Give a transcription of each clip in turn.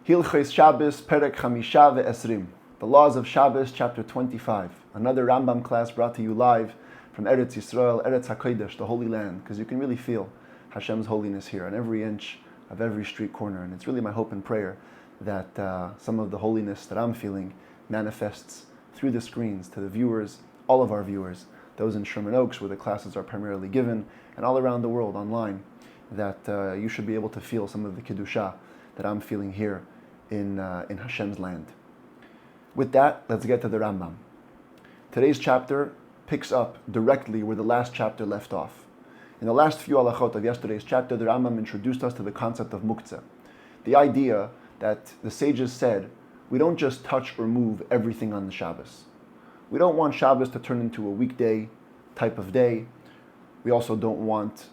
Hilchos Shabbos, Perek Chamisha ve'esrim. The Laws of Shabbos, chapter 25. Another Rambam class brought to you live from Eretz Yisrael, Eretz HaKodesh, the Holy Land, because you can really feel Hashem's holiness here on every inch of every street corner. And it's really my hope and prayer that some of the holiness that I'm feeling manifests through the screens to the viewers, all of our viewers, those in Sherman Oaks where the classes are primarily given, and all around the world online, that you should be able to feel some of the Kedusha that I'm feeling here in Hashem's land. With that, let's get to the Rambam. Today's chapter picks up directly where the last chapter left off. In the last few halachot of yesterday's chapter, the Rambam introduced us to the concept of Muktzeh. The idea that the sages said, we don't just touch or move everything on the Shabbos. We don't want Shabbos to turn into a weekday type of day. We also don't want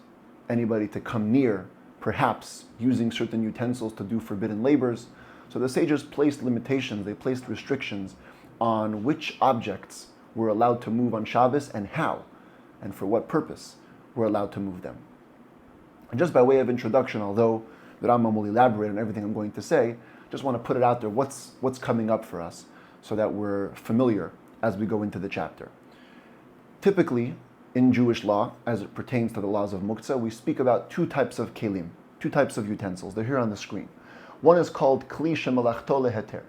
anybody to come near, perhaps using certain utensils to do forbidden labors. So the sages placed limitations, they placed restrictions on which objects were allowed to move on Shabbos and how, and for what purpose we're allowed to move them. And just by way of introduction, although the Rambam will elaborate on everything I'm going to say, just want to put it out there, what's coming up for us so that we're familiar as we go into the chapter. Typically, in Jewish law, as it pertains to the laws of Muktzeh, we speak about two types of kelim, two types of utensils. They're here on the screen. One is called kli shemalachto leheter,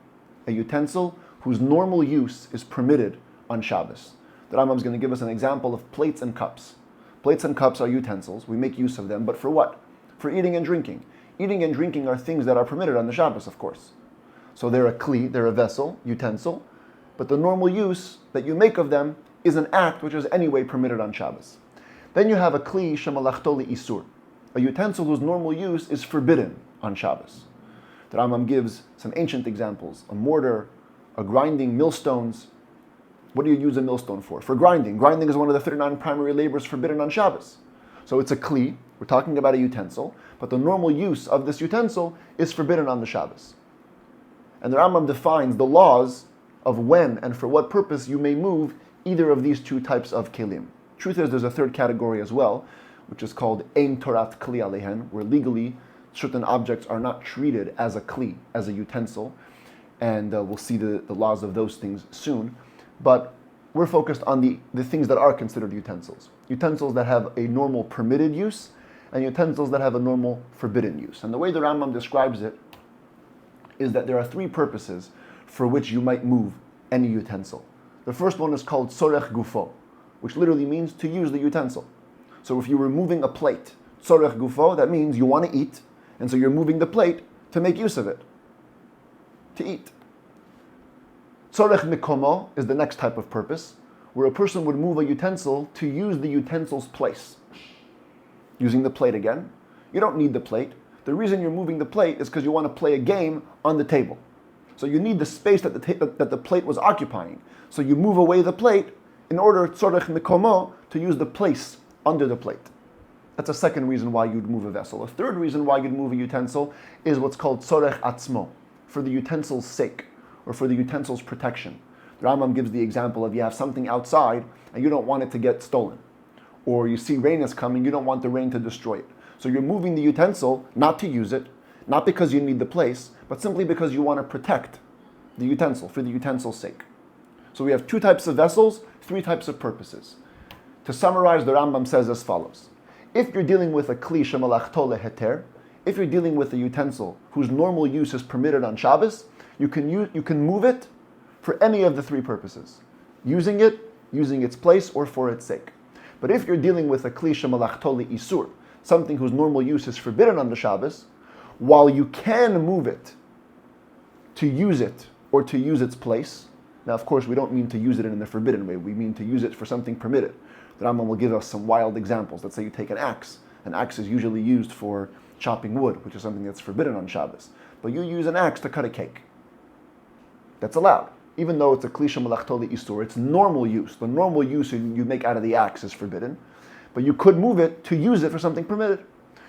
a utensil whose normal use is permitted on Shabbos. The Rambam is going to give us an example of plates and cups. Plates and cups are utensils. We make use of them, but for what? For eating and drinking. Eating and drinking are things that are permitted on the Shabbos, of course. So they're a kli, they're a vessel, utensil, but the normal use that you make of them is an act which is anyway permitted on Shabbos. Then you have a kli shemalachto leisur, a utensil whose normal use is forbidden on Shabbos. The Rambam gives some ancient examples, a mortar, a grinding, millstones. What do you use a millstone for? For grinding. Grinding is one of the 39 primary labors forbidden on Shabbos. So it's a kli, we're talking about a utensil, but the normal use of this utensil is forbidden on the Shabbos. And the Rambam defines the laws of when and for what purpose you may move either of these two types of kelim. Truth is, there's a third category as well, which is called ein torat kli alehen, where legally certain objects are not treated as a kli, as a utensil, and we'll see the laws of those things soon. But we're focused on the things that are considered utensils. Utensils that have a normal permitted use, and utensils that have a normal forbidden use. And the way the Rambam describes it is that there are three purposes for which you might move any utensil. The first one is called tzorech gufo, which literally means to use the utensil. So if you were moving a plate, tzorech gufo, that means you want to eat, and so you're moving the plate to make use of it, to eat. Tzorech mikomo is the next type of purpose, where a person would move a utensil to use the utensil's place. Using the plate again. You don't need the plate. The reason you're moving the plate is because you want to play a game on the table. So you need the space that the plate was occupying. So you move away the plate in order, tzorech mikomo, to use the place under the plate. That's a second reason why you'd move a vessel. A third reason why you'd move a utensil is what's called tzorech atzmo, for the utensil's sake, or for the utensil's protection. The Rambam gives the example of you have something outside and you don't want it to get stolen. Or you see rain is coming, you don't want the rain to destroy it. So you're moving the utensil not to use it, not because you need the place, but simply because you want to protect the utensil, for the utensil's sake. So we have two types of vessels, three types of purposes. To summarize, the Rambam says as follows. If you're dealing with a kli shemalachto leheter, if you're dealing with a utensil whose normal use is permitted on Shabbos, you can move it for any of the three purposes. Using it, using its place, or for its sake. But if you're dealing with a kli shemalachto leisur, something whose normal use is forbidden on the Shabbos, while you can move it to use it or to use its place, now of course we don't mean to use it in the forbidden way, we mean to use it for something permitted. The Rambam will give us some wild examples. Let's say you take an axe. An axe is usually used for chopping wood, which is something that's forbidden on Shabbos. But you use an axe to cut a cake. That's allowed. Even though it's a kli shemalachto leisur, it's normal use. The normal use you make out of the axe is forbidden. But you could move it to use it for something permitted.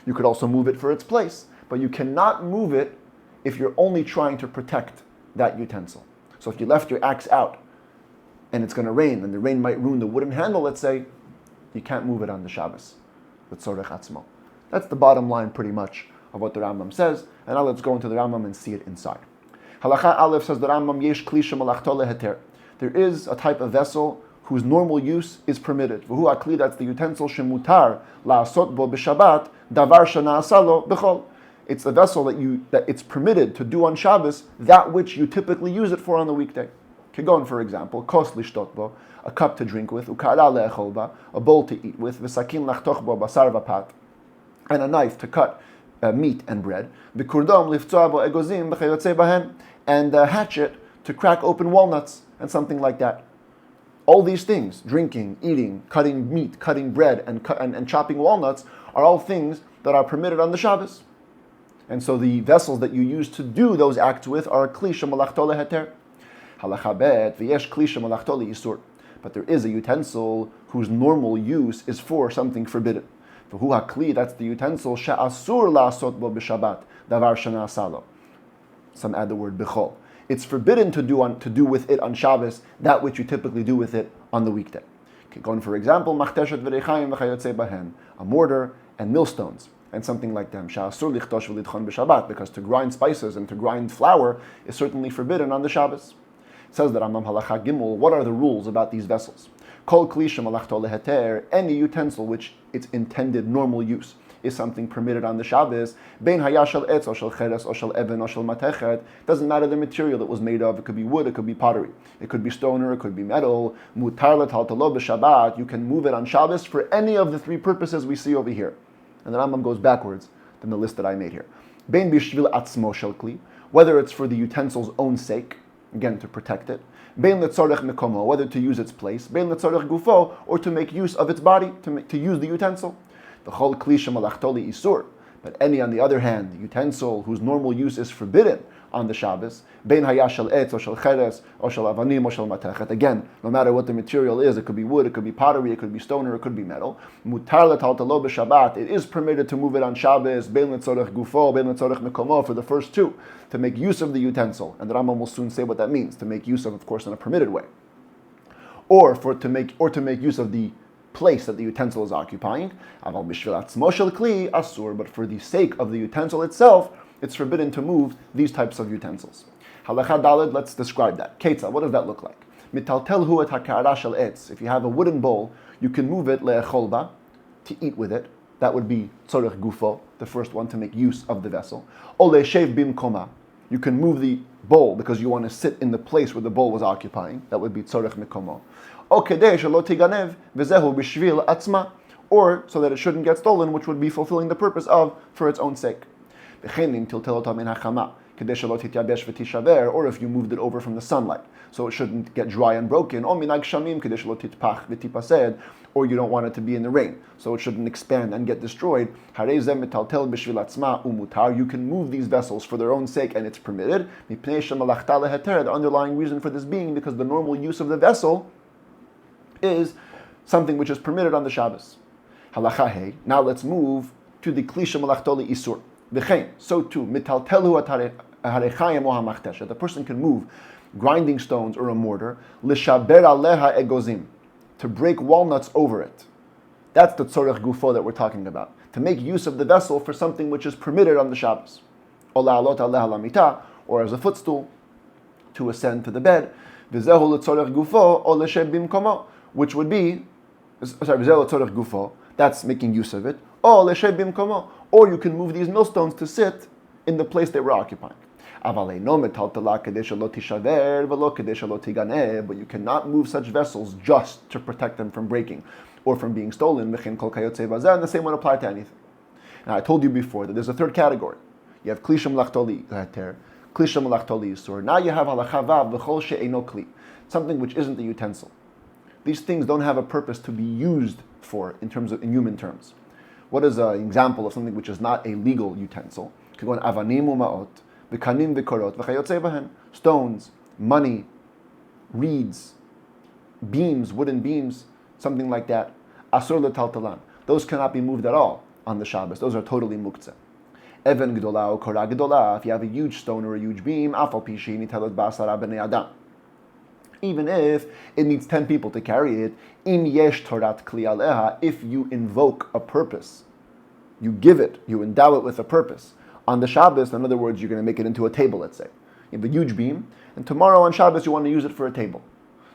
You could also move it for its place. But you cannot move it if you're only trying to protect that utensil. So if you left your axe out and it's going to rain, and the rain might ruin the wooden handle, let's say, you can't move it on the Shabbos with tzorech atzmo. That's the bottom line pretty much of what the Rambam says, and now let's go into the Rambam and see it inside. Halacha Aleph says the Rambam, Yesh Kli shemalachto leheter. There is a type of vessel whose normal use is permitted. V'hu akli, that's the utensil shemutar la'asot bo b'Shabbat, davar shena'asa lo b'chol. It's a vessel that it's permitted to do on Shabbos that which you typically use it for on the weekday. Kegon, for example, kos lishtot bo, a cup to drink with, ukara le'echol ba, a bowl to eat with, v'sakin lachtoch bo basar v'pat, and a knife to cut meat and bread, b'kurdom liftzua bo egozim b'chayotze bahen, and a hatchet to crack open walnuts and something like that. All these things, drinking, eating, cutting meat, cutting bread, and chopping walnuts, are all things that are permitted on the Shabbos. And so the vessels that you use to do those acts with are kli shemalachto leheter. Halacha bet v'yesh kli shemalachto le'isur. But there is a utensil whose normal use is for something forbidden. V'hu hakli, that's the utensil she'asur la'asot bo b'Shabbat, davar shena'asa lo. Some add the word b'chol. It's forbidden to do with it on Shabbos that which you typically do with it on the weekday. Going for example, machteshet v'reichayim v'chayotze bahen, a mortar and millstones and something like them. Sha'asur lichtosh v'lidchon b'Shabbat, because to grind spices and to grind flour is certainly forbidden on the Shabbos. It says that Rambam halacha gimel. What are the rules about these vessels? Kol kli shemalachto leheter, any utensil which its intended normal use is something permitted on the Shabbos. Bein hayashal etz, or shel cheres, or shel even, or shel matechet. Doesn't matter the material it was made of. It could be wood, it could be pottery, it could be stone, or it could be metal. Mutar letaltalo b'Shabbat. You can move it on Shabbos for any of the three purposes we see over here. And the Rambam goes backwards than the list that I made here. Bein bishvil atzmo shel kli, whether it's for the utensil's own sake, again to protect it. Bein letzorech mekomo, whether to use its place. Bein letzorech gufo, or to make use of its body, to use the utensil. The chol kli shemalachto le'isur. But any, on the other hand, utensil whose normal use is forbidden on the Shabbos, bein hayah shel etz, or shel cheres, or shel avanim, or shel matechet. Again, no matter what the material is, it could be wood, it could be pottery, it could be stone, or it could be metal. Mutar letaltalo b'Shabbat. It is permitted to move it on Shabbos. Bein letzorech gufo, bein letzorech mekomo, for the first two, to make use of the utensil. And the Rambam will soon say what that means. To make use of course, in a permitted way, or to make use of the place that the utensil is occupying. But for the sake of the utensil itself, it's forbidden to move these types of utensils. Halacha daled, let's describe that. Ketzah, what does that look like? Mitaltelhu et hakara shel etz. If you have a wooden bowl, you can move it le'echol ba, to eat with it. That would be tzorech gufo, the first one, to make use of the vessel. O le'shev bimkoma. You can move the bowl because you want to sit in the place where the bowl was occupying. That would be tzorech mekomo. Or so that it shouldn't get stolen, which would be fulfilling the purpose for its own sake. Or if you moved it over from the sunlight, so it shouldn't get dry and broken. Or you don't want it to be in the rain, so it shouldn't expand and get destroyed. You can move these vessels for their own sake, and it's permitted. The underlying reason for this being because the normal use of the vessel is something which is permitted on the Shabbos. Halacha hey. Now let's move to the kli shemalachto le'isur. V'chein, so too, mitaltelu harechayim o hamachteshet. The person can move grinding stones or a mortar, l'shaber aleha egozim, to break walnuts over it. That's the tzorech gufo that we're talking about. To make use of the vessel for something which is permitted on the Shabbos. O la'alot aleha lamita, or as a footstool, to ascend to the bed. V'zehu l'tzorech gufo o l'sheb bimkomo, which would be, v'zehu l'tzorech gufo, that's making use of it. O l'sheb bimkomo, or you can move these millstones to sit in the place they were occupying. But you cannot move such vessels just to protect them from breaking or from being stolen. And the same would apply to anything. Now I told you before that there's a third category. You have kli shemalachto leheter, kli shemalachto le'isur. Now you have halacha vav v'chol she'eino kli, something which isn't the utensil. These things don't have a purpose to be used for in human terms. What is an example of something which is not a legal utensil? Stones, money, reeds, beams, wooden beams, something like that. Asur letaltalan. Those cannot be moved at all on the Shabbos. Those are totally muktzeh. Even gedola or kora gedola. If you have a huge stone or a huge beam, afal pishi nitalat ba'asara b'nei adam. Even if it needs 10 people to carry it, im yesh torat kli aleha, if you invoke a purpose, you give it, you endow it with a purpose. On the Shabbos, in other words, you're going to make it into a table, let's say. You have a huge beam, and tomorrow on Shabbos you want to use it for a table.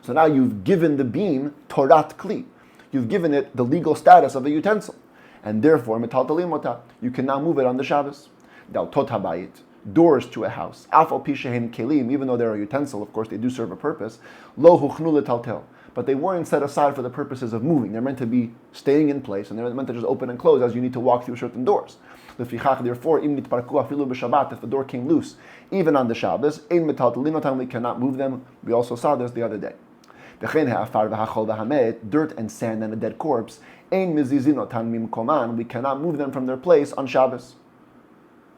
So now you've given the beam Torat Kli. You've given it the legal status of a utensil. And therefore, metaltalimota, you can now move it on the Shabbos. Daltot habayit, doors to a house. Afal pishehen kelim, even though they're a utensil, of course they do serve a purpose. Lo huchnu letaltel, but they weren't set aside for the purposes of moving. They're meant to be staying in place, and they're meant to just open and close as you need to walk through certain doors. Therefore, im nitparku afilu b'Shabbat, if the door came loose, even on the Shabbos, ein metaltalinotam, we cannot move them. We also saw this the other day. Dirt and sand and a dead corpse, we cannot move them from their place on Shabbos.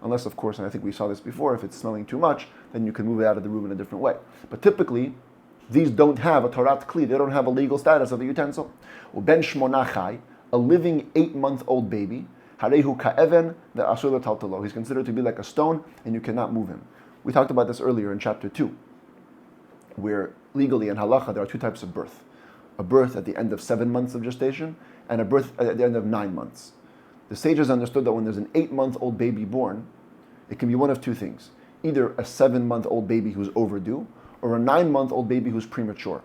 Unless, of course, and I think we saw this before, if it's smelling too much, then you can move it out of the room in a different way. But typically, these don't have a Torat Kli, they don't have a legal status of a utensil. Ben shmonachai, a living 8-month-old baby, harehu ka'even ve'asur letaltalo. He's considered to be like a stone, and you cannot move him. We talked about this earlier in chapter 2, where legally in halacha there are two types of birth. A birth at the end of 7 months of gestation, and a birth at the end of 9 months. The sages understood that when there's an 8-month-old baby born, it can be one of two things. Either a 7-month-old baby who's overdue, or a 9-month-old baby who's premature.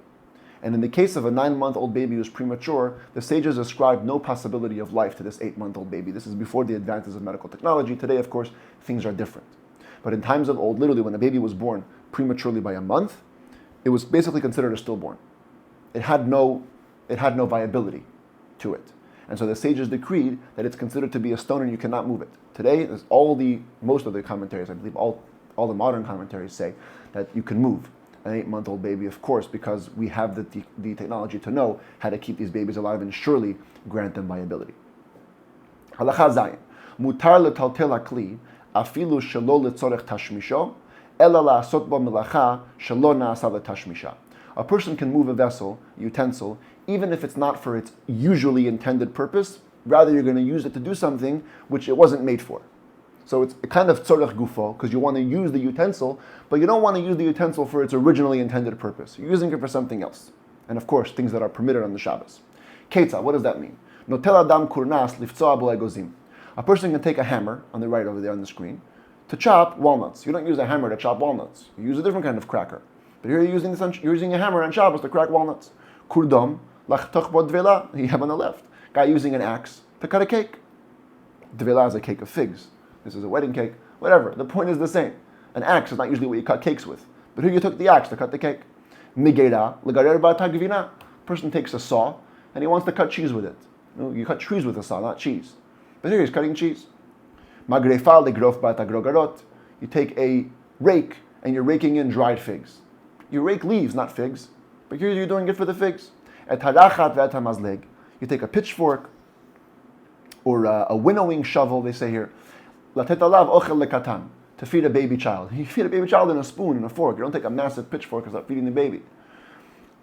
And in the case of a 9-month-old baby who's premature, the sages ascribed no possibility of life to this 8-month-old baby. This is before the advances of medical technology. Today, of course, things are different. But in times of old, literally when a baby was born prematurely by a month, it was basically considered a stillborn. It had no viability to it. And so the sages decreed that it's considered to be a stone and you cannot move it. Today, most of the commentaries, I believe all the modern commentaries say that you can move an 8-month-old baby, of course, because we have the technology to know how to keep these babies alive and surely grant them viability. Halacha zayin. Mutar letaltel hakli afilu shelo letzorech tashmisho ela la'asot bo melacha shelo na'asa letashmisha. A person can move a vessel, utensil, even if it's not for its usually intended purpose. Rather, you're going to use it to do something which it wasn't made for. So it's a kind of tzorech gufo, because you want to use the utensil, but you don't want to use the utensil for its originally intended purpose. You're using it for something else. And of course, things that are permitted on the Shabbos. Ketza, what does that mean? Notel adam kurnas liftzoa bo egozim. A person can take a hammer, on the right over there on the screen, to chop walnuts. You don't use a hammer to chop walnuts. You use a different kind of cracker. But here you're using a hammer on Shabbos to crack walnuts. Kurdom, lachtoch bo dvela, you have on the left. Guy using an axe to cut a cake. Dvela is a cake of figs. This is a wedding cake, whatever. The point is the same. An axe is not usually what you cut cakes with. But here you took the axe to cut the cake. Migera, legarer ba'tagvina. Person takes a saw and he wants to cut cheese with it. You cut trees with a saw, not cheese. But here he's cutting cheese. Magrefa legrof ba'tagrogarot. You take a rake and you're raking in dried figs. You rake leaves, not figs. But here you're doing it for the figs. Et harachat ve'et hamazleg. You take a pitchfork or a winnowing shovel, they say here. Latet alav ochel lekatan, to feed a baby child. You feed a baby child in a spoon and a fork. You don't take a massive pitchfork and start feeding the baby.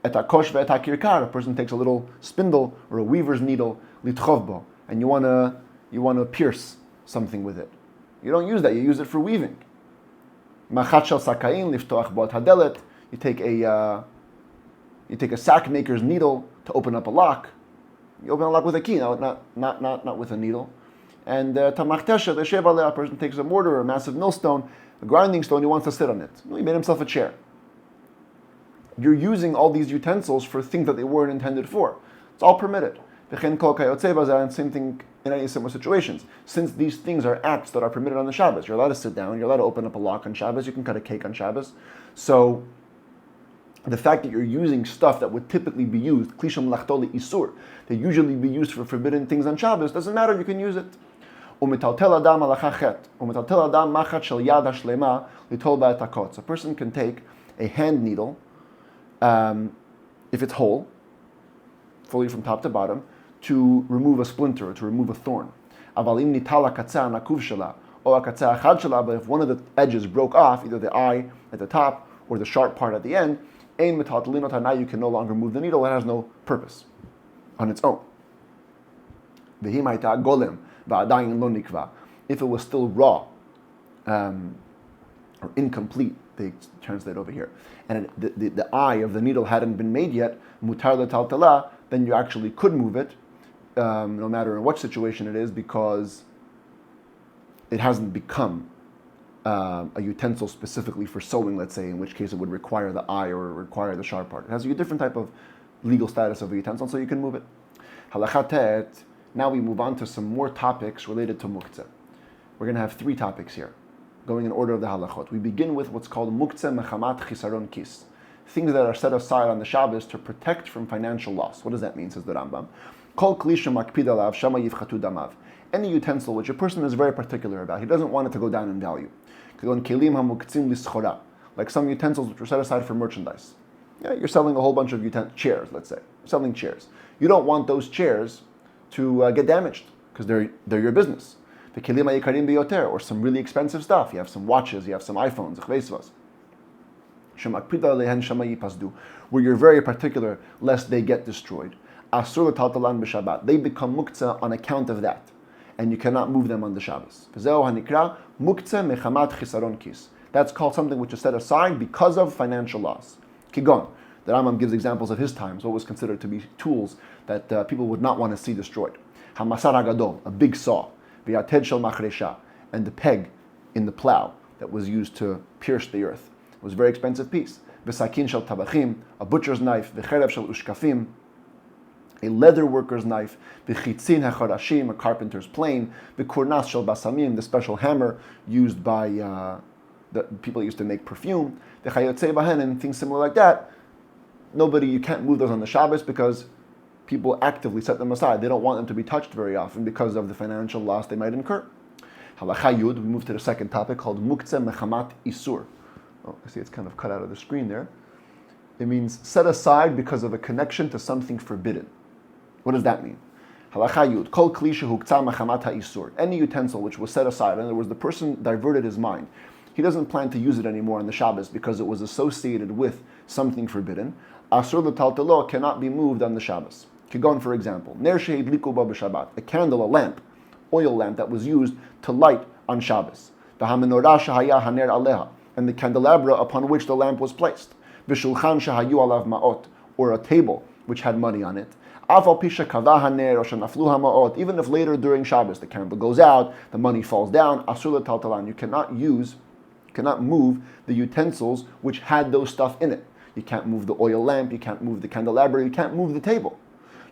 Et hakosh ve'et hakirkar, a person takes a little spindle or a weaver's needle, litchovbo, and you want to pierce something with it. You don't use that. You use it for weaving. Machat shel sakain liftoach bo et hadelet. You take a sack maker's needle to open up a lock. You open a lock with a key, not with a needle. And tamachtesha, the sheva, a person takes a mortar or a massive millstone, a grinding stone, he wants to sit on it. He made himself a chair. You're using all these utensils for things that they weren't intended for. It's all permitted. And same thing in any similar situations. Since these things are acts that are permitted on the Shabbos, you're allowed to sit down, you're allowed to open up a lock on Shabbos, you can cut a cake on Shabbos. So the fact that you're using stuff that would typically be used, klisham lachtoli isur, they usually be used for forbidden things on Shabbos, doesn't matter, you can use it. Umetaltel adam alachachet, umetaltel adam machat shel yad hashlema litol ba'et hakotz. A person can take a hand needle, if it's whole, fully from top to bottom, to remove a splinter, or to remove a thorn. Aval im nital hakatza nakuv shela, or hakatza achad shela, but if one of the edges broke off, either the eye at the top or the sharp part at the end, ein metaltelinot, now you can no longer move the needle, it has no purpose on its own. V'hi ma'ita golem v'adayin lo nikva. If it was still raw or incomplete, they translate over here, and the eye of the needle hadn't been made yet, mutar letaltala, then you actually could move it, no matter in what situation it is, because it hasn't become a utensil specifically for sewing, let's say, in which case it would require the eye or require the sharp part. It has a different type of legal status of a utensil, so you can move it. Halacha tet. Now we move on to some more topics related to Muktzeh. We're going to have 3 topics here, going in order of the halachot. We begin with what's called Muktzeh mechamat chisaron kis, things that are set aside on the Shabbos to protect from financial loss. What does that mean, says the Rambam? Kol kli shemakpid alav shama yifchatu damav. Any utensil which a person is very particular about, he doesn't want it to go down in value. Like some utensils which are set aside for merchandise. Yeah, you're selling a whole bunch of chairs, let's say. You're selling chairs. You don't want those chairs to get damaged because they're your business. Or some really expensive stuff. You have some watches, you have some iPhones, where you're very particular lest they get destroyed. They become muktzeh on account of that, and you cannot move them on the Shabbos. That's called something which is set aside because of financial loss. Kigon. The Rambam gives examples of his times, what was considered to be tools that people would not want to see destroyed. Hamasar hagadol, a big saw, v'yated shel machresha, and the peg in the plow that was used to pierce the earth. It was a very expensive piece. V'sakin shel tabachim, a butcher's knife, v'cherev shel ushkafim, a leather worker's knife, v'chitzin hacharashim, a carpenter's plane, v'kurnas shel basamim, the special hammer used by the people used to make perfume, v'chayotzei bahen, and things similar like that. You can't move those on the Shabbos because people actively set them aside. They don't want them to be touched very often because of the financial loss they might incur. Halacha Yud, we move to the second topic called Muktzeh mechamat isur. Oh, I see it's kind of cut out of the screen there. It means set aside because of a connection to something forbidden. What does that mean? Halacha Yud, kol kli shehuktzah mechamat ha'isur. Any utensil which was set aside, in other words, the person diverted his mind. He doesn't plan to use it anymore on the Shabbos because it was associated with something forbidden. Asur l'taltelo cannot be moved on the Shabbos. Kigon, for example, ner shehidliku ba b'Shabbat, a candle, a lamp, oil lamp that was used to light on Shabbos. V'hamenorah shehaya haner aleha, and the candelabra upon which the lamp was placed. V'shulchan shehayu alav ma'ot, or a table which had money on it. Afal pisha kavah haner or shenaflu ha'ma'ot, even if later during Shabbos the candle goes out, the money falls down. Asur l'taltalan, you cannot move the utensils which had those stuff in it. You can't move the oil lamp, you can't move the candelabra, you can't move the table.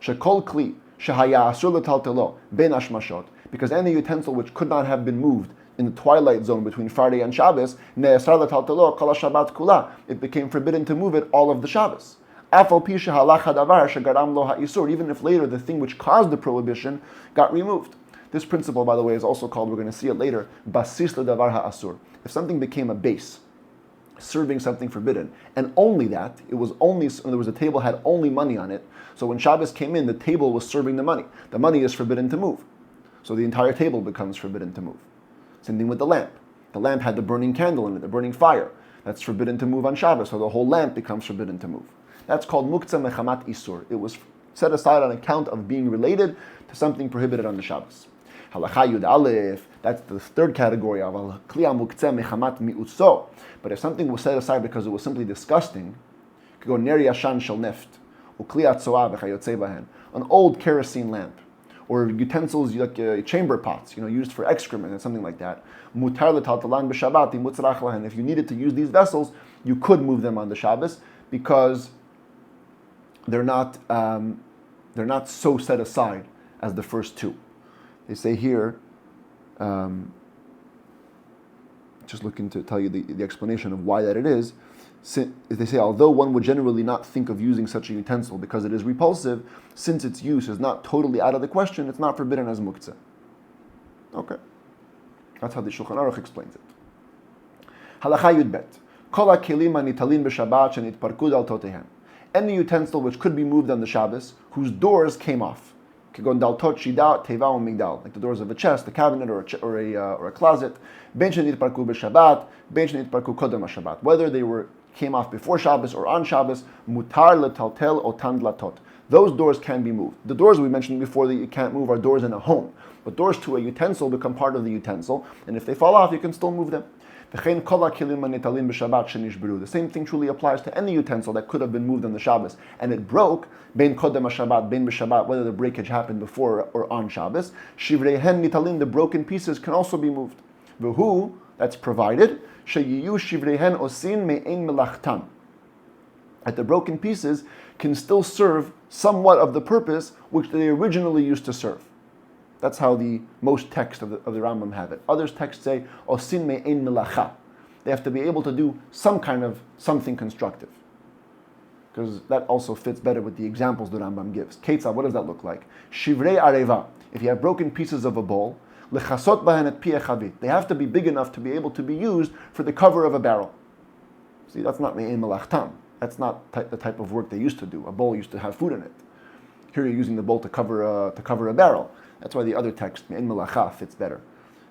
Shekol kli shehaya asur l'taltelo ben ashmashot, because any utensil which could not have been moved in the twilight zone between Friday and Shabbos, ne'asar l'taltelo kol Shabbat kula, it became forbidden to move it all of the Shabbos. Afal pi shehalach hadavar shegaram lo ha'isur, even if later the thing which caused the prohibition got removed. This principle, by the way, is also called, we're going to see it later, basis l'davar ha'asur. If something became a base, serving something forbidden, and only that, in other words, the table had only money on it, so when Shabbos came in, the table was serving the money. The money is forbidden to move. So the entire table becomes forbidden to move. Same thing with the lamp. The lamp had the burning candle in it, the burning fire. That's forbidden to move on Shabbos, so the whole lamp becomes forbidden to move. That's called Muktzeh mechamat isur. It was set aside on account of being related to something prohibited on the Shabbos. Halacha Yud Aleph, that's the third category of Kli Muktzeh mechamat mi'utso. But if something was set aside because it was simply disgusting, you could go ner yashan shel neft, ukli atzoah v'chayotzei bahen, an old kerosene lamp, or utensils like chamber pots, used for excrement and something like that. Mutar l'taltalan b'Shabbat mutzrach lahen. If you needed to use these vessels, you could move them on the Shabbos because they're not so set aside as the first two. They say here, just looking to tell you the explanation of why that it is. They say, although one would generally not think of using such a utensil because it is repulsive, since its use is not totally out of the question, it's not forbidden as muktzeh. Okay. That's how the Shulchan Aruch explains it. Halacha Yud Bet. Kol ha'kelim hanitalin b'Shabbat shenitparkud al totehem. Any utensil which could be moved on the Shabbos, whose doors came off. Like the doors of a chest, a cabinet, or a closet. Whether they came off before Shabbos or on Shabbos, mutar letaltel otan dlatot. Those doors can be moved. The doors we mentioned before that you can't move are doors in a home. But doors to a utensil become part of the utensil, and if they fall off, you can still move them. The same thing truly applies to any utensil that could have been moved on the Shabbos and it broke, whether the breakage happened before or on Shabbos. The broken pieces can also be moved. That's provided. Sheyiyu shivrehen osin me'ein melachtam. That the broken pieces can still serve somewhat of the purpose which they originally used to serve. That's how the most texts of the Rambam have it. Others texts say, osin me'ein melacha. They have to be able to do some kind of something constructive. Because that also fits better with the examples the Rambam gives. Ketzah, what does that look like? Shivrei areva. If you have broken pieces of a bowl, lechasot bahen et pieh chavit. They have to be big enough to be able to be used for the cover of a barrel. See, that's not me'ein melachtam. That's not the type of work they used to do. A bowl used to have food in it. Here you're using the bowl to cover a barrel. That's why the other text, me'ein melacha, fits better.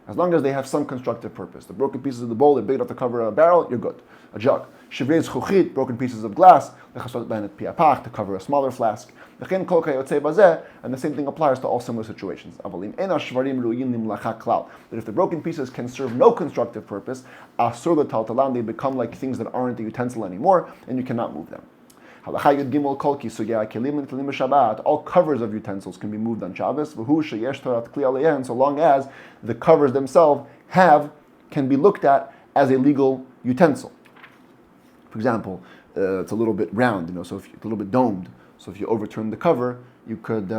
As long as they have some constructive purpose. The broken pieces of the bowl, they're big enough to cover a barrel, you're good. A jug. Shivrei zchuchit, broken pieces of glass, lechasot bahen et pieh apach, to cover a smaller flask. V'chein kol kayotzei bazeh, and the same thing applies to all similar situations. Avalim ena shvarim ru'yin limlacha klal. That if the broken pieces can serve no constructive purpose, asur l'taltalan, they become like things that aren't a utensil anymore, and you cannot move them. Halacha Yud Gimel Kol Kisugei Kelim and Kelim Shabbat. All covers of utensils can be moved on Shabbos. V'hu sheyesh Torat Kli Aleihen, so long as the covers themselves can be looked at as a legal utensil. For example, it's a little bit round, so if it's a little bit domed. So if you overturn the cover, you could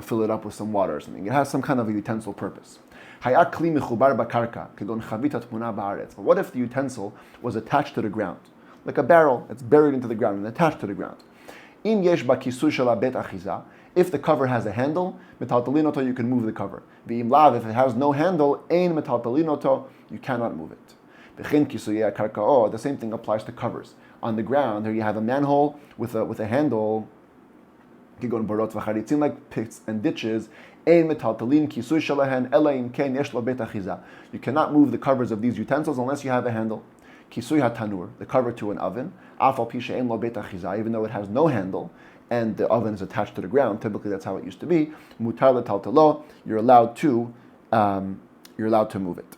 fill it up with some water or something. It has some kind of a utensil purpose. But what if the utensil was attached to the ground? Like a barrel that's buried into the ground and attached to the ground. If the cover has a handle, metaltalinoto, you can move the cover. If it has no handle, ein metaltalinoto, you cannot move it. The same thing applies to covers. On the ground, here you have a manhole with a handle, like pits and ditches. You cannot move the covers of these utensils unless you have a handle. Kisui hatanur, the cover to an oven, even though it has no handle and the oven is attached to the ground. Typically, that's how it used to be. Mutar letaltalo, you're allowed to move it.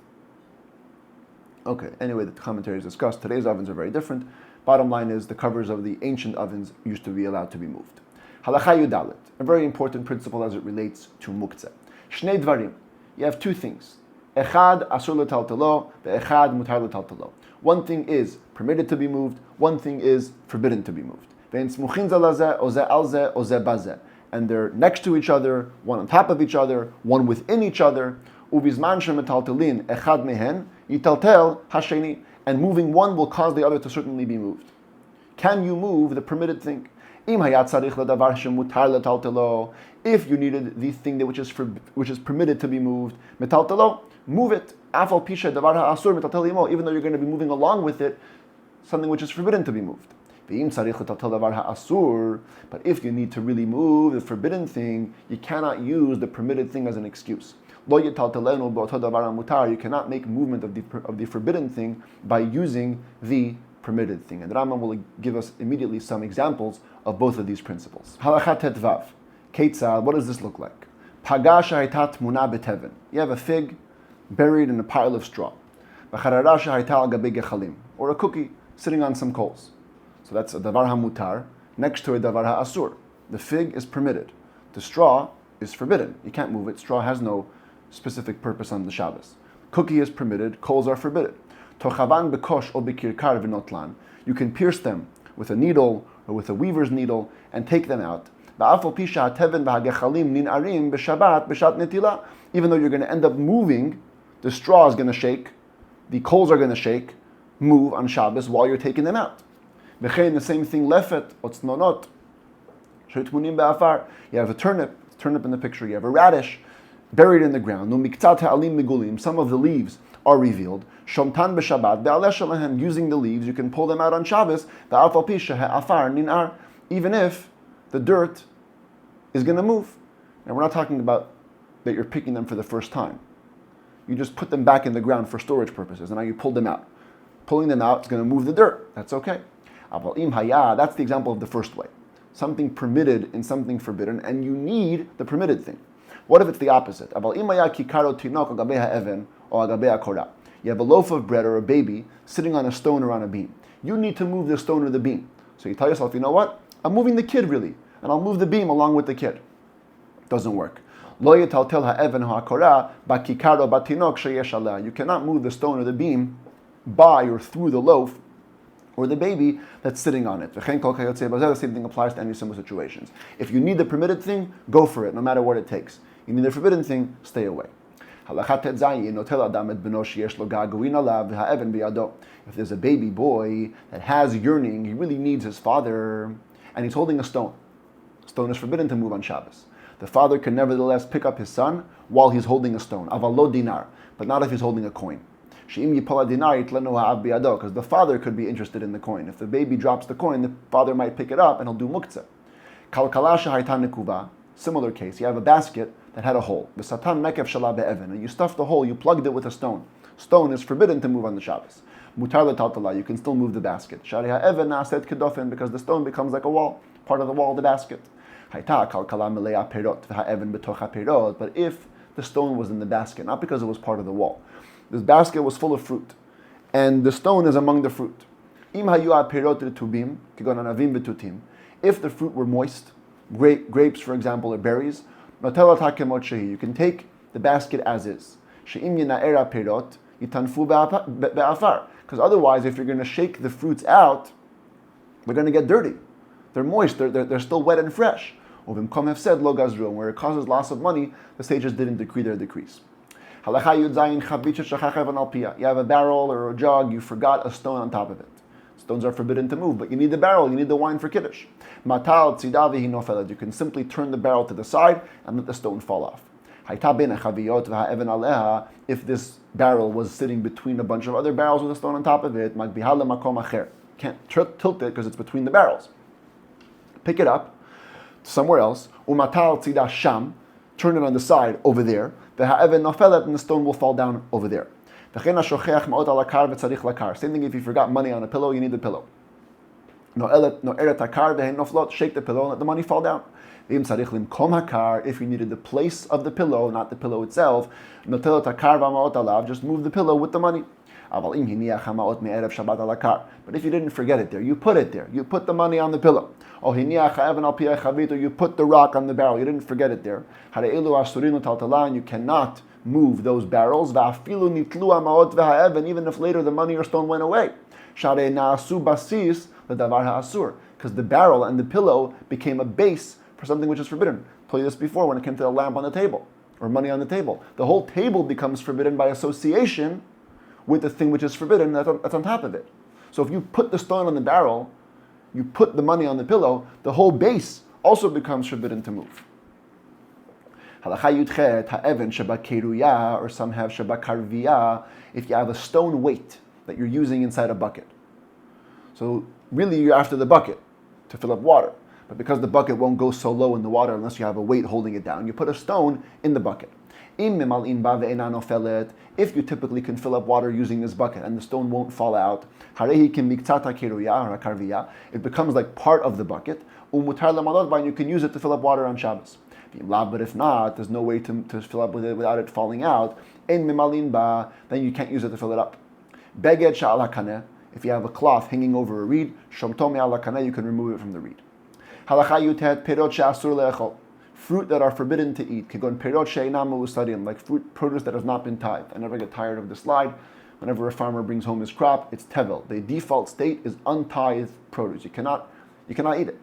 Okay. Anyway, the commentary is discussed. Today's ovens are very different. Bottom line is the covers of the ancient ovens used to be allowed to be moved. Halacha yudalet, a very important principle as it relates to muktzeh. Shnei dvarim, you have two things. Echad asur letaltalo, ve'echad mutar letaltalo. One thing is permitted to be moved, one thing is forbidden to be moved. And they're next to each other, one on top of each other, one within each other. And moving one will cause the other to certainly be moved. Can you move the permitted thing? If you needed the thing which is permitted to be moved, move it. Even though you're going to be moving along with it, something which is forbidden to be moved. But if you need to really move the forbidden thing, you cannot use the permitted thing as an excuse. You cannot make movement of the forbidden thing by using the permitted thing. And the Rambam will give us immediately some examples of both of these principles. Halakha tetvav. Ketzad, what does this look like? You have a fig buried in a pile of straw. Or a cookie sitting on some coals. So that's a davar hamutar next to a davar ha'asur. The fig is permitted. The straw is forbidden. You can't move it. Straw has no specific purpose on the Shabbos. Cookie is permitted. Coals are forbidden. Tochavan bekosh o bekirkar v'notlan. You can pierce them with a needle or with a weaver's needle and take them out. Even though you're going to end up moving, the straw is going to shake, the coals are going to move on Shabbos while you're taking them out. The same thing, lefet, otznonot. You have a turnip in the picture, you have a radish buried in the ground. Some of the leaves are revealed. Shomtan b'Shabbat, using the leaves, you can pull them out on Shabbos, even if the dirt is going to move. And we're not talking about that you're picking them for the first time. You just put them back in the ground for storage purposes, and now you pull them out. Pulling them out is going to move the dirt. That's okay. That's the example of the first way. Something permitted in something forbidden, and you need the permitted thing. What if it's the opposite? You have a loaf of bread or a baby sitting on a stone or on a beam. You need to move the stone or the beam. So you tell yourself, you know what? I'm moving the kid really, and I'll move the beam along with the kid. Doesn't work. Lo yetaltel ha'even ha'akora ba'kikaro ba'tinok sheyesh aleh. You cannot move the stone or the beam by or through the loaf or the baby that's sitting on it. The same thing applies to any similar situations. If you need the permitted thing, go for it, no matter what it takes. You need the forbidden thing, stay away. If there's a baby boy that has yearning, he really needs his father, and he's holding a stone. Stone is forbidden to move on Shabbos. The father can nevertheless pick up his son while he's holding a stone. Avalo dinar, but not if he's holding a coin. Because the father could be interested in the coin. If the baby drops the coin, the father might pick it up and he'll do muktzeh. Similar case, you have a basket that had a hole. And you stuffed the hole, you plugged it with a stone. Stone is forbidden to move on the Shabbos. You can still move the basket. Because the stone becomes like a wall, part of the wall of the basket. But if the stone was in the basket, not because it was part of the wall, this basket was full of fruit, and the stone is among the fruit. If the fruit were moist, grapes, for example, or berries, you can take the basket as is. Because otherwise, if you're going to shake the fruits out, they're going to get dirty. They're moist, they're still wet and fresh. Where it causes loss of money, the sages didn't decree their decrees. You have a barrel or a jug, you forgot a stone on top of it. Stones are forbidden to move, but you need the barrel, you need the wine for Kiddush. You can simply turn the barrel to the side and let the stone fall off. If this barrel was sitting between a bunch of other barrels with a stone on top of it, can't tilt it because it's between the barrels. Pick it up somewhere else, turn it on the side over there, and the stone will fall down over there. Same thing if you forgot money on a pillow, you need the pillow. Shake the pillow and let the money fall down. If you needed the place of the pillow, not the pillow itself, just move the pillow with the money. But if you didn't forget it there, you put it there. You put the money on the pillow. Or you put the rock on the barrel. You didn't forget it there. And you cannot move those barrels. Even if later the money or stone went away. Because the barrel and the pillow became a base for something which is forbidden. I told you this before when it came to the lamp on the table or money on the table. The whole table becomes forbidden by association with the thing which is forbidden that's on top of it. So if you put the stone on the barrel, you put the money on the pillow, the whole base also becomes forbidden to move. Or some have shabakarviya, if you have a stone weight that you're using inside a bucket. So really you're after the bucket to fill up water. But because the bucket won't go so low in the water unless you have a weight holding it down, you put a stone in the bucket. If you typically can fill up water using this bucket and the stone won't fall out, it becomes like part of the bucket, and you can use it to fill up water on Shabbos. But if not, there's no way to fill up with it without it falling out, then you can't use it to fill it up. If you have a cloth hanging over a reed, you can remove it from the reed. Fruit that are forbidden to eat, like fruit produce that has not been tithed. I never get tired of this slide. Whenever a farmer brings home his crop, it's tevel. The default state is untithed produce. You cannot eat it.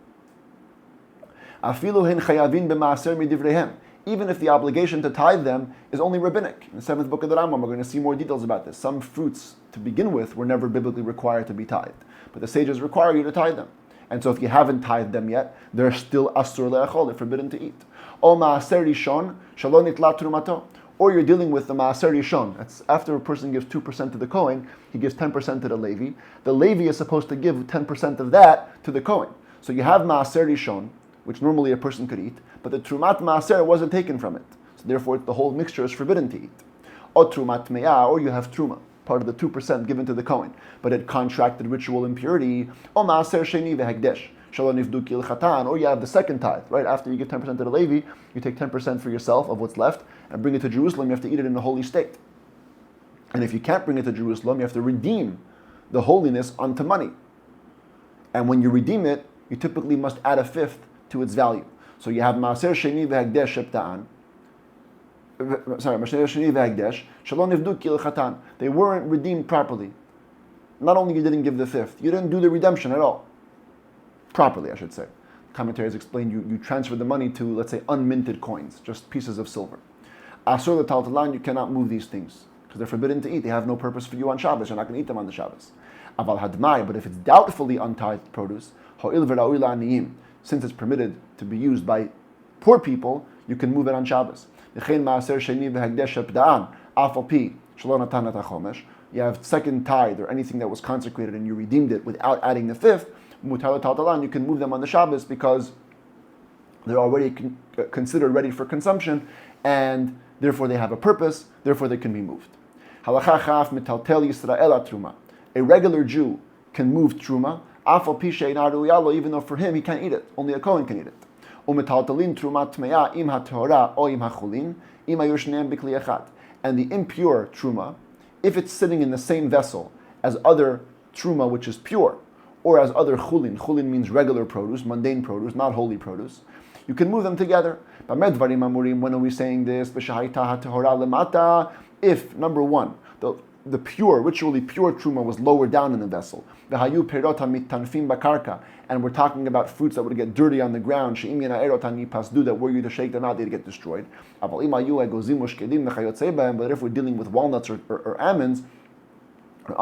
Even if the obligation to tithe them is only rabbinic. In the 7th book of the Rambam, we're going to see more details about this. Some fruits, to begin with, were never biblically required to be tithed. But the sages require you to tithe them. And so if you haven't tithed them yet, they're still asur le'achol, they're forbidden to eat. Or maaser rishon, shalom nitla trumato. Or you're dealing with the maaser rishon. That's after a person gives 2% to the Kohen, he gives 10% to the Levi. The Levi is supposed to give 10% of that to the Kohen. So you have maaser rishon, which normally a person could eat, but the trumat maaser wasn't taken from it. So therefore the whole mixture is forbidden to eat. Or trumat me'ah, or you have truma, part of the 2% given to the Kohen, but it contracted ritual impurity. Or maaser sheni vehekdesh, shalom nifdu kil chatan, or you have the second tithe, right? After you give 10% to the Levi, you take 10% for yourself of what's left and bring it to Jerusalem. You have to eat it in the holy state. And if you can't bring it to Jerusalem, you have to redeem the holiness onto money. And when you redeem it, you typically must add a fifth to its value. So you have maaser sheni vehekdesh sheptaan, They weren't redeemed properly. Not only you didn't give the fifth, you didn't do the redemption at all. Properly, I should say. Commentaries explain you transferred the money to, let's say, unminted coins, just pieces of silver. Asur l'taltalan, you cannot move these things because they're forbidden to eat. They have no purpose for you on Shabbos. You're not going to eat them on the Shabbos. Aval hadmai, but if it's doubtfully untithed produce, ha'il v'ra'ui la'aniyim, since it's permitted to be used by poor people, you can move it on Shabbos. V'chein ma'aser sheni v'hagdesh shepda'an, afal pi, shelo natan et hachomesh. You have second tithe or anything that was consecrated and you redeemed it without adding the fifth, mutar l'taltalan, you can move them on the Shabbos because they're already considered ready for consumption and therefore they have a purpose, therefore they can be moved. Halacha chaf metaltel Yisrael truma. A regular Jew can move truma, afal pi she'eina ru'ya, even though for him he can't eat it. Only a Kohen can eat it. Umetaltalin truma tmeya im ha'torah o im ha'chulin im hayushneim b'kli echad. And the impure truma, if it's sitting in the same vessel as other truma which is pure, or as other chulin. Chulin means regular produce, mundane produce, not holy produce. You can move them together. When are we saying this? If, number one, the pure, ritually pure truma was lower down in the vessel, and we're talking about fruits that would get dirty on the ground, that were you to shake them out, they'd get destroyed. But if we're dealing with walnuts or almonds, you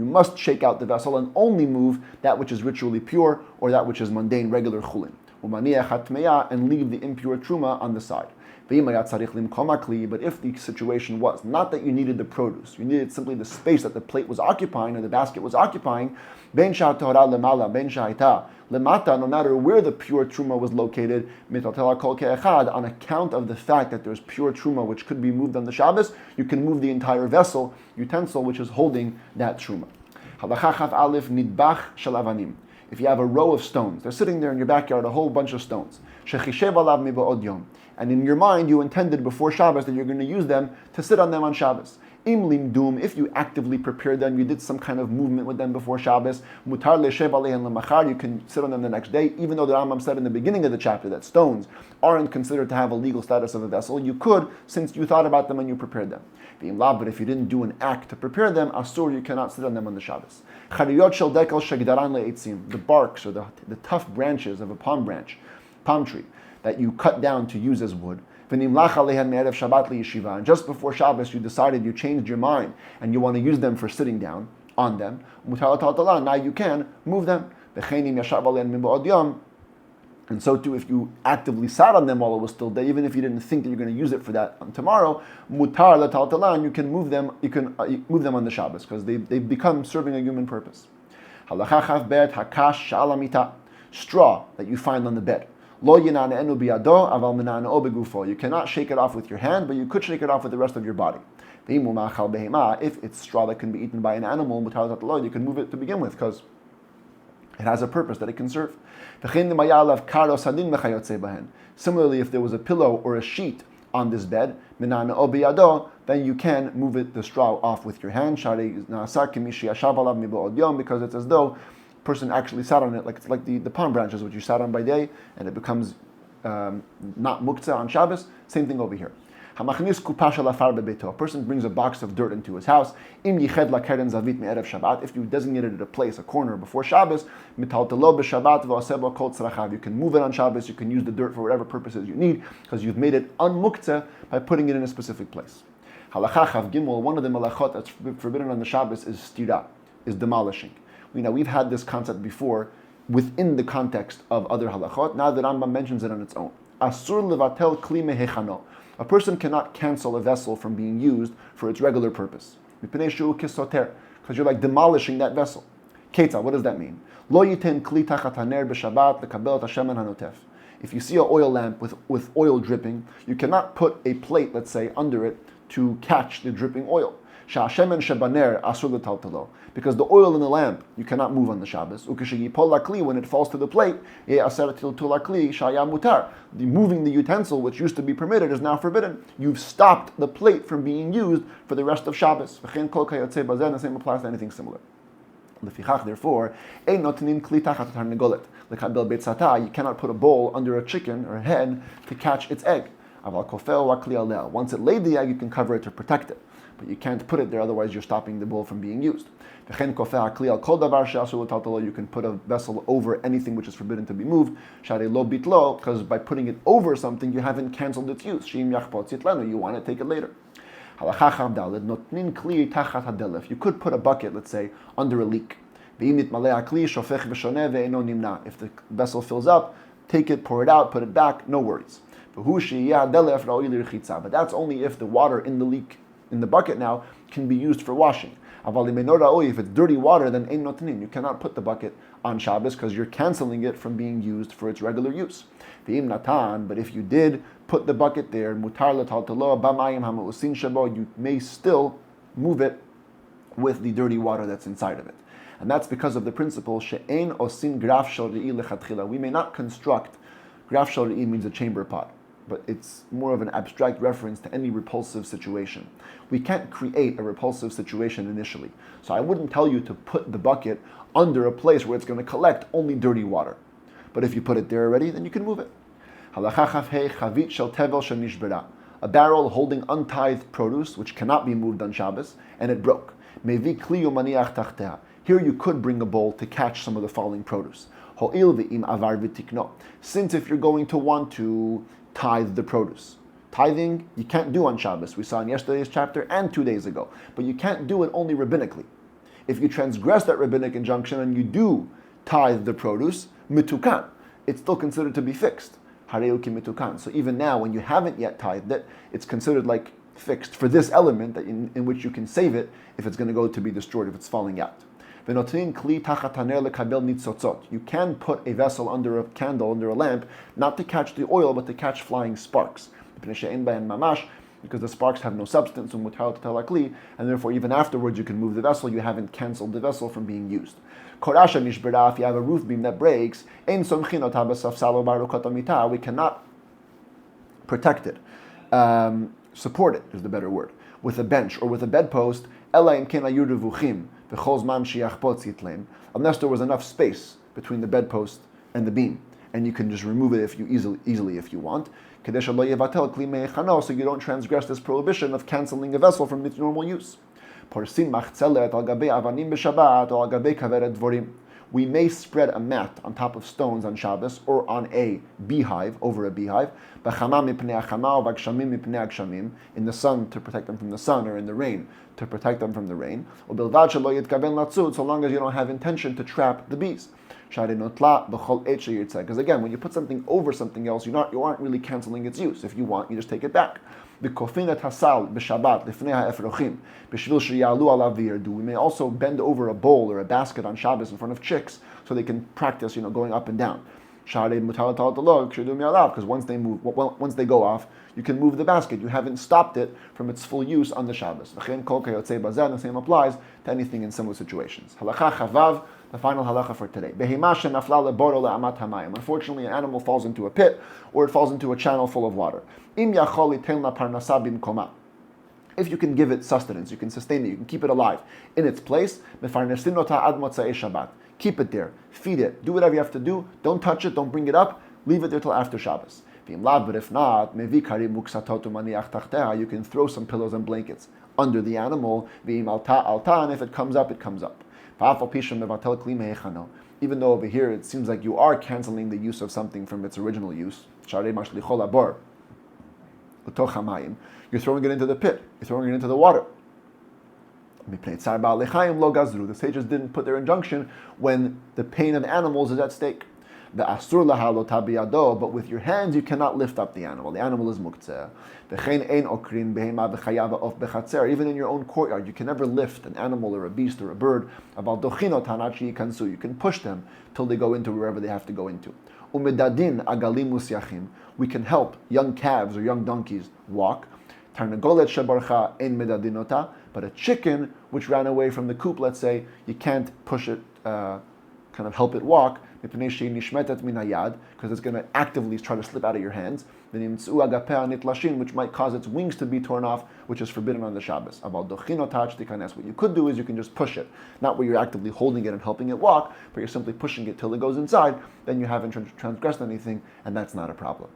must shake out the vessel and only move that which is ritually pure or that which is mundane, regular chulin. And leave the impure truma on the side. But if the situation was not that you needed the produce, you needed simply the space that the plate was occupying or the basket was occupying, no matter where the pure truma was located, on account of the fact that there's pure truma which could be moved on the Shabbos, you can move the entire vessel, utensil, which is holding that truma. If you have a row of stones, they're sitting there in your backyard, a whole bunch of stones. And in your mind, you intended before Shabbos that you're going to use them to sit on them on Shabbos. Im limdum, if you actively prepared them, you did some kind of movement with them before Shabbos, mutar le'shev aleihen lemachar, you can sit on them the next day, even though the Rambam said in the beginning of the chapter that stones aren't considered to have a legal status of a vessel, you could, since you thought about them and you prepared them. But if you didn't do an act to prepare them, asur, you cannot sit on them on the Shabbos. The barks or the tough branches of a palm tree, that you cut down to use as wood. And just before Shabbos, you decided, you changed your mind, and you want to use them for sitting down on them. Now you can move them. And so too, if you actively sat on them while it was still day, even if you didn't think that you're going to use it for that on tomorrow, mutar l'taltalan, you can move them. You can move them on the Shabbos because they've become serving a human purpose. Halacha chav bet hakash sha'al hamita, straw that you find on the bed. Lo yinane'enu biyado aval minane'o begufo. You cannot shake it off with your hand, but you could shake it off with the rest of your body. If it's straw that can be eaten by an animal, you can move it to begin with because it has a purpose that it can serve. Similarly, if there was a pillow or a sheet on this bed, then you can move the straw off with your hand, because it's as though a person actually sat on it, like it's like the palm branches which you sat on by day, and it becomes not Muktzeh on Shabbos. Same thing over here. A person brings a box of dirt into his house. If you designated it a place, a corner before Shabbos, you can move it on Shabbos, you can use the dirt for whatever purposes you need, because you've made it unmuktzeh by putting it in a specific place. Halacha chav gimel, one of the malachot that's forbidden on the Shabbos is stira, is demolishing. We've had this concept before within the context of other halachot. Now that Rambam mentions it on its own. Asur levatel kli mehechano. A person cannot cancel a vessel from being used for its regular purpose. Because you're like demolishing that vessel. Ketzah, what does that mean? Lo yiten kli tachat haner b'shabbat lekabel et hashemen hanotef. If you see an oil lamp with oil dripping, you cannot put a plate, let's say, under it to catch the dripping oil. Sha'ashemen shebaner asur l'taltalo. Because the oil in the lamp, you cannot move on the Shabbos. When it falls to the plate, the moving the utensil, which used to be permitted, is now forbidden. You've stopped the plate from being used for the rest of Shabbos. The same applies to anything similar. Therefore, you cannot put a bowl under a chicken or a hen to catch its egg. Once it laid the egg, you can cover it to protect it. But you can't put it there, otherwise you're stopping the bowl from being used. You can put a vessel over anything which is forbidden to be moved, because by putting it over something, you haven't cancelled its use. You want to take it later. You could put a bucket, let's say, under a leak. If the vessel fills up, take it, pour it out, put it back, no worries. But that's only if the water in the leak, in the bucket now, can be used for washing. If it's dirty water, then you cannot put the bucket on Shabbos because you're canceling it from being used for its regular use. But if you did put the bucket there, you may still move it with the dirty water that's inside of it. And that's because of the principle, we may not construct, graf shel re'i means a chamber pot, but it's more of an abstract reference to any repulsive situation. We can't create a repulsive situation initially. So I wouldn't tell you to put the bucket under a place where it's going to collect only dirty water. But if you put it there already, then you can move it. A barrel holding untithed produce, which cannot be moved on Shabbos, and it broke. Here you could bring a bowl to catch some of the falling produce. Since if you're going to want to tithe the produce. Tithing, you can't do on Shabbos. We saw in yesterday's chapter and 2 days ago. But you can't do it only rabbinically. If you transgress that rabbinic injunction and you do tithe the produce, mitukan, it's still considered to be fixed. Hareuki mitukan. So even now, when you haven't yet tithed it, it's considered like fixed for this element that in which you can save it if it's going to go to be destroyed, if it's falling out. You can put a vessel under a candle, under a lamp, not to catch the oil, but to catch flying sparks. Because the sparks have no substance, and therefore even afterwards you can move the vessel, you haven't cancelled the vessel from being used. If you have a roof beam that breaks, we cannot protect it, support it is the better word, with a bench or with a bedpost, unless there was enough space between the bedpost and the beam, and you can just remove it easily if you want, so you don't transgress this prohibition of cancelling a vessel from its normal use. We may spread a mat on top of stones on Shabbos or on a beehive, over a beehive, in the sun to protect them from the sun, or in the rain to protect them from the rain, so long as you don't have intention to trap the bees. Because again, when you put something over something else, you aren't really cancelling its use. If you want, you just take it back. We may also bend over a bowl or a basket on Shabbos in front of chicks so they can practice, going up and down. Because once they go off, you can move the basket. You haven't stopped it from its full use on the Shabbos. The same applies to anything in similar situations. The final halacha for today. Unfortunately, an animal falls into a pit or it falls into a channel full of water. If you can give it sustenance, you can sustain it, you can keep it alive in its place, keep it there, feed it, do whatever you have to do, don't touch it, don't bring it up, leave it there till after Shabbos. But if not, you can throw some pillows and blankets under the animal, and if it comes up, it comes up. Even though over here it seems like you are cancelling the use of something from its original use, you're throwing it into the pit, you're throwing it into the water. The sages didn't put their injunction when the pain of animals is at stake. But with your hands you cannot lift up the animal. The animal is Muktzeh. Even in your own courtyard, you can never lift an animal or a beast or a bird. You can push them till they go into wherever they have to go into. We can help young calves or young donkeys walk. But a chicken which ran away from the coop, let's say, you can't push it, kind of help it walk, because it's going to actively try to slip out of your hands. which might cause its wings to be torn off, which is forbidden on the Shabbos. What you could do is you can just push it, not where you're actively holding it and helping it walk, but you're simply pushing it till it goes inside. Then you haven't transgressed anything, and that's not a problem.